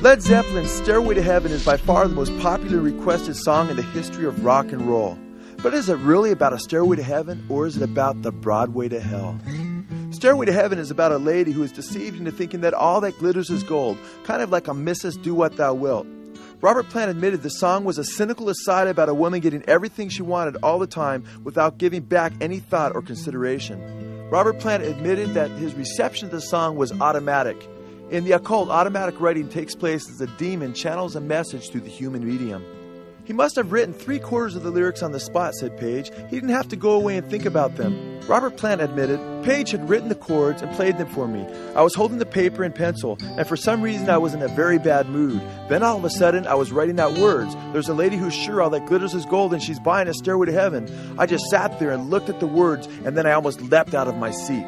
Led Zeppelin's Stairway to Heaven is by far the most popularly requested song in the history of rock and roll. But is it really about a stairway to heaven, or is it about the Broadway to hell? Stairway to Heaven is about a lady who is deceived into thinking that all that glitters is gold, kind of like a Mrs. Do What Thou Wilt. Robert Plant admitted the song was a cynical aside about a woman getting everything she wanted all the time without giving back any thought or consideration. Robert Plant admitted that his reception of the song was automatic. In the occult, automatic writing takes place as a demon channels a message through the human medium. He must have written 3/4 of the lyrics on the spot, said Page. He didn't have to go away and think about them. Robert Plant admitted, Page had written the chords and played them for me. I was holding the paper and pencil, and for some reason I was in a very bad mood. Then all of a sudden I was writing out words. There's a lady who's sure all that glitters is gold and she's buying a stairway to heaven. I just sat there and looked at the words, and then I almost leapt out of my seat.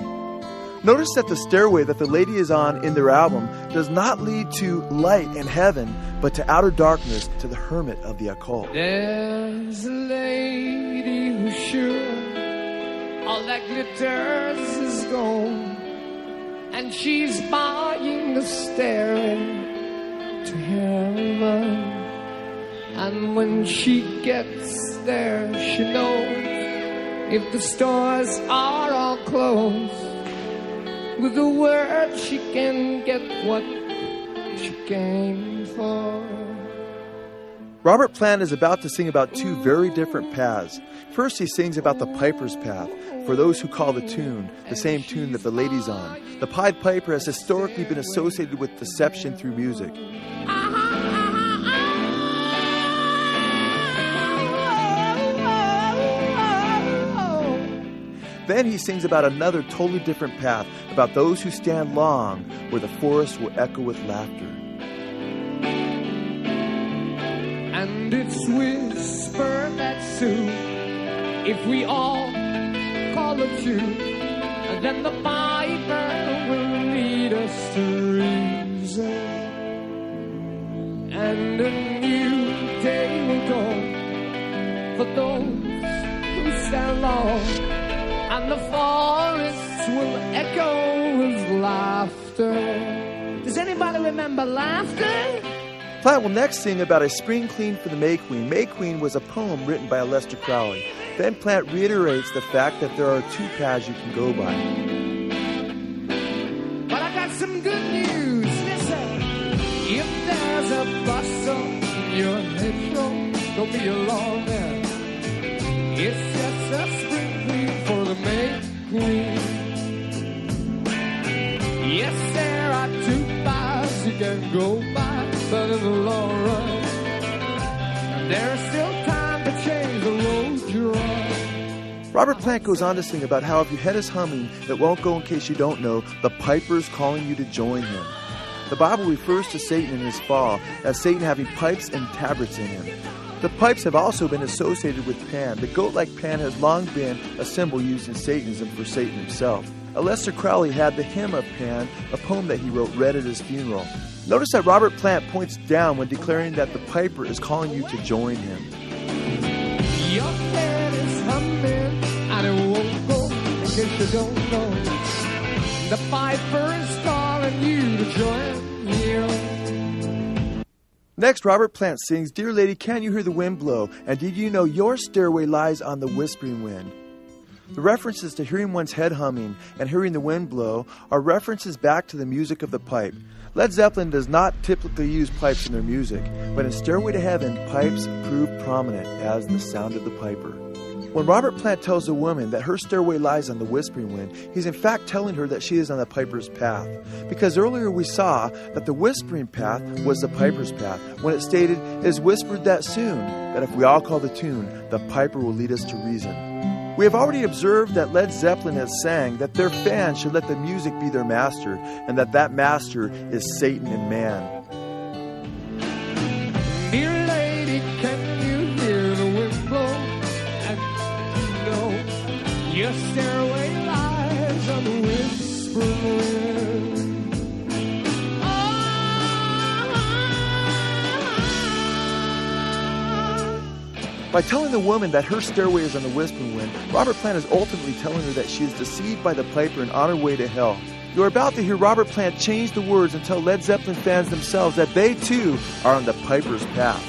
Notice that the stairway that the lady is on in their album does not lead to light and heaven, but to outer darkness, to the hermit of the occult. There's a lady who's sure all that glitters is gold, and she's buying the stairway to heaven. And when she gets there, she knows if the stores are all closed, with the word she can get what she came for. Robert Plant is about to sing about two very different paths. First, he sings about the piper's path, for those who call the tune, the same tune that the lady's on. The Pied Piper has historically been associated with deception through music. Then he sings about another totally different path, about those who stand long, where the forest will echo with laughter. And it's whispered that soon, if we all call a tune, then the piper will lead us to reason. And a new day will dawn for those who stand long, and the forests will echo with laughter. Does anybody remember laughter? Plant will next sing about a spring clean for the May Queen. May Queen was a poem written by Aleister Crowley. Then Plant reiterates the fact that there are two paths you can go by. But I got some good news. Listen, if there's a bustle in your hedgerow, don't be alarmed there. It's just a spring clean for the May Queen. Yes, there are two paths you can go by, but in the long run, there's still time to change the road you're on. Robert Plant goes on to sing about how if your head is humming, it won't go in case you don't know, the piper's calling you to join him. The Bible refers to Satan in his fall as Satan having pipes and tabrets in him. The pipes have also been associated with Pan. The goat-like Pan has long been a symbol used in Satanism for Satan himself. Aleister Crowley had the Hymn of Pan, a poem that he wrote, read at his funeral. Notice that Robert Plant points down when declaring that the piper is calling you to join him. Your head is humming, and it won't go in case you don't know. The piper is calling you to join him. Next, Robert Plant sings, Dear Lady, Can You Hear the Wind Blow? And did you know your stairway lies on the whispering wind? The references to hearing one's head humming and hearing the wind blow are references back to the music of the pipe. Led Zeppelin does not typically use pipes in their music, but in Stairway to Heaven, pipes prove prominent as the sound of the piper. When Robert Plant tells a woman that her stairway lies on the whispering wind, he's in fact telling her that she is on the piper's path. Because earlier we saw that the whispering path was the piper's path, when it stated, It is whispered that soon, that if we all call the tune, the piper will lead us to reason. We have already observed that Led Zeppelin has sang that their fans should let the music be their master, and that master is Satan and man. Dear lady, can you hear the wind blow? And you know your stairway lies on the whispering wind. By telling the woman that her stairway is on the whispering wind, Robert Plant is ultimately telling her that she is deceived by the piper and on her way to hell. You're about to hear Robert Plant change the words and tell Led Zeppelin fans themselves that they too are on the Piper's path.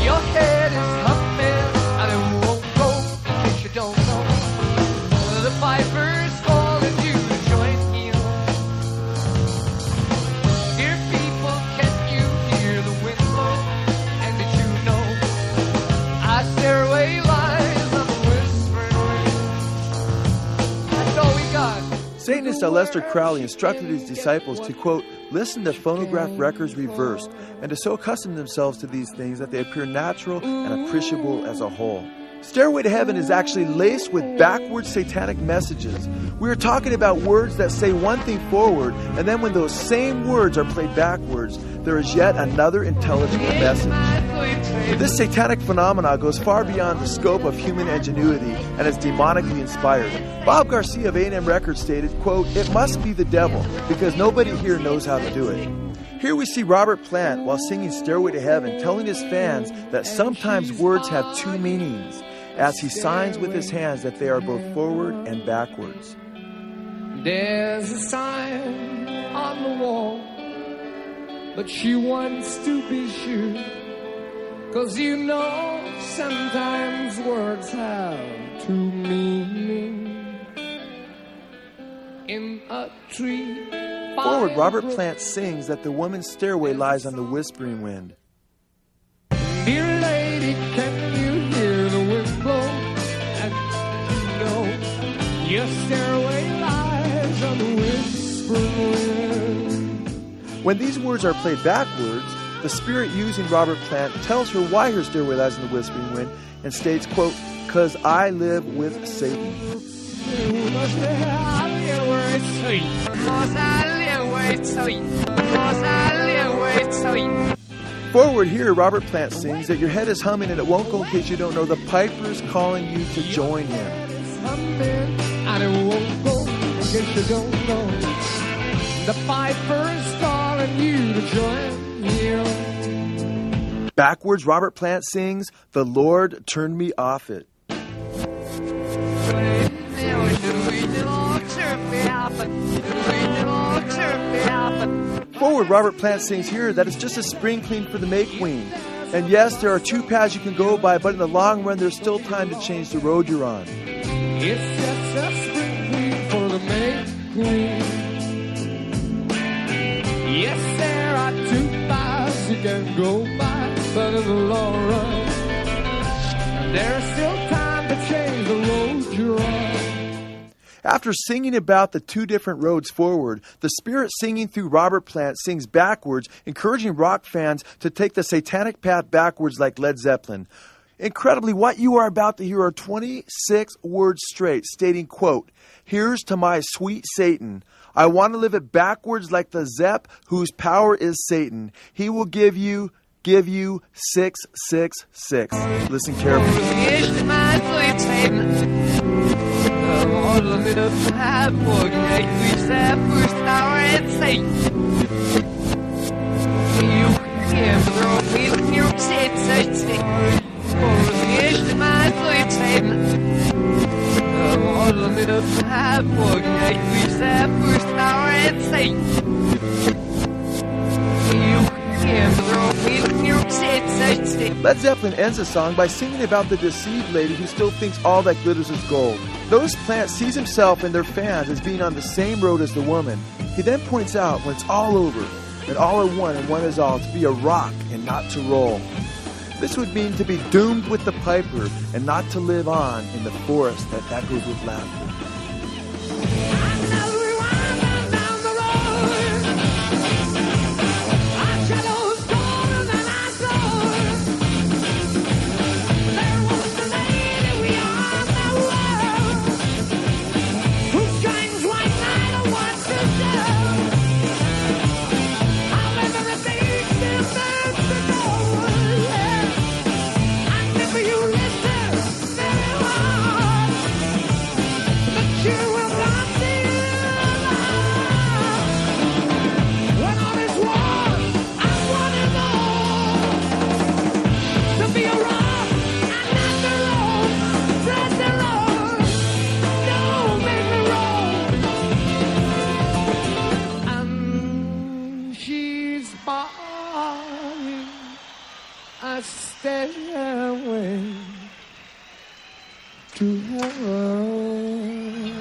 Your head is humming and it won't go, in case you don't know. The Piper's calling you to join him. Dear people, can you hear the wind blow? And did you know our stairway lies on the whispering wind? That's all we got. Satanist Lester Crowley instructed his disciples to, quote, listen to phonograph records reversed and to so accustom themselves to these things that they appear natural and appreciable as a whole. Stairway to Heaven is actually laced with backwards satanic messages. We are talking about words that say one thing forward, and then when those same words are played backwards, there is yet another intelligible message. This satanic phenomena goes far beyond the scope of human ingenuity and is demonically inspired. Bob Garcia of A&M Records stated, quote, it must be the devil because nobody here knows how to do it. Here we see Robert Plant, while singing Stairway to Heaven, telling his fans that sometimes words have two meanings, as he signs with his hands that they are both forward and backwards. There's a sign on the wall, but she wants to be sure, 'cause you know sometimes words have two meanings. In a tree. Forward, Robert Plant sings that the woman's stairway lies on the whispering wind. Dear lady, can you hear the wind blow? And you know your stairway lies on the whispering wind. When these words are played backwards, the spirit using Robert Plant tells her why her stairway lies in the whispering wind and states, quote, 'cause I live with Satan. Forward, here Robert Plant sings that your head is humming and it won't go in case you don't know. The Piper's calling you to join him. And it won't go in case you don't know. The Piper's calling you to join him. Backwards, Robert Plant sings, the Lord turned me off it. Forward, Robert Plant sings here that it's just a spring clean for the May Queen. And yes, there are two paths you can go by, but in the long run, there's still time to change the road you're on. It's just a spring clean for the May Queen. Yes, there are two paths you can go by, but in the long run, there's still time to change the road you're on. After singing about the two different roads forward, the Spirit singing through Robert Plant sings backwards, encouraging rock fans to take the satanic path backwards like Led Zeppelin. Incredibly, what you are about to hear are 26 words straight, stating, quote, here's to my sweet Satan. I want to live it backwards like the Zepp, whose power is Satan. He will give you 666. Listen carefully. Here's to my sweet Satan. Led Zeppelin ends the song by singing about the deceived lady who still thinks all that glitters is gold. Notice Plant sees himself and their fans as being on the same road as the woman. He then points out when it's all over, and all are one and one is all, to be a rock and not to roll. This would mean to be doomed with the Piper and not to live on in the forest that echoes with laughter. find a stairway to heaven.